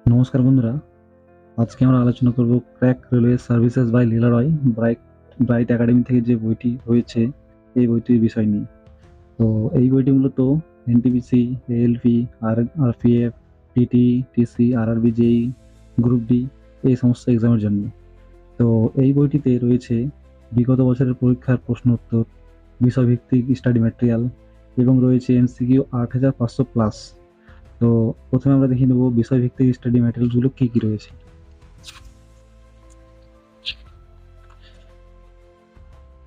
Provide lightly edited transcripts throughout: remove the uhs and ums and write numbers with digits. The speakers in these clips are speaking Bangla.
নমস্কার বন্ধুরা, আজকে আমরা আলোচনা করব crack railway services by Leela Roy bright bright academy থেকে যে বইটি হয়েছে এই বইটির বিষয় নিয়ে। তো এই বইটি মূলত NTPC, ALP, RPF, TT, TC, RRB, JE, group D এই সমস্ত এক্সামের জন্য। তো এই বইটিতে রয়েছে বিগত বছরের পরীক্ষার প্রশ্ন উত্তর, বিষয়ভিত্তিক স্টাডি ম্যাটেরিয়াল এবং রয়েছে এমসিকিউ ৮,৫০০+। তো প্রথমে আমরা দেখে নেব বিষয়ভিত্তিক স্টাডি ম্যাটেরিয়ালগুলো কি কি রয়েছে।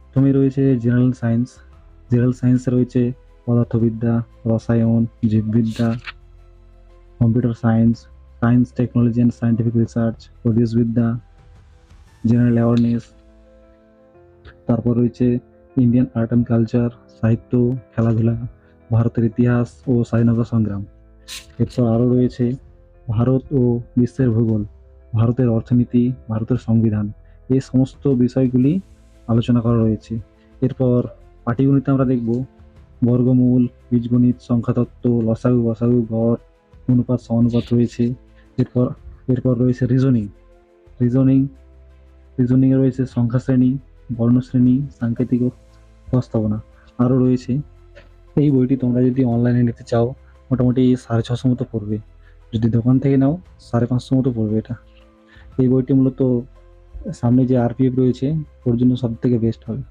প্রথমে রয়েছে জেনারেল সায়েন্স। জেনারেল সায়েন্সে রয়েছে পদার্থবিদ্যা, রসায়ন, জীববিদ্যা, computer science, science technology and scientific research, পরিবেশবিদ্যা, জেনারেল অ্যাওয়ারনেস। তারপর রয়েছে ইন্ডিয়ান আর্ট অ্যান্ড কালচার, সাহিত্য, খেলাধুলা, ভারতের ইতিহাস ও স্বাধীনতা সংগ্রাম। এরপর আরও রয়েছে ভারত ও বিশ্বের ভূগোল, ভারতের অর্থনীতি, ভারতের সংবিধান, এই সমস্ত বিষয়গুলি আলোচনা করা রয়েছে। এরপর পাটিগণিতে আমরা দেখব বর্গমূল, বীজগণিত, সংখ্যাতত্ত্ব, লসাগু, গসাগু, গড়, অনুপাত, সমানুপাত রয়েছে। এরপর এরপর রয়েছে রিজনিং। রিজনিং রিজনিংয়ে রয়েছে সংখ্যা শ্রেণী, বর্ণশ্রেণী, সাংকেতিক ও উপস্থাপনা। আরও রয়েছে, এই বইটি তোমরা যদি অনলাইনে নিতে চাও মোটামুটি 650 মতো পড়বে, যদি দোকান থেকে নাও 550 মতো পড়বে এটা। এই বইটি মূলত সামনে যে আরপিএফ রয়েছে ওর জন্য সব থেকে বেস্ট হবে।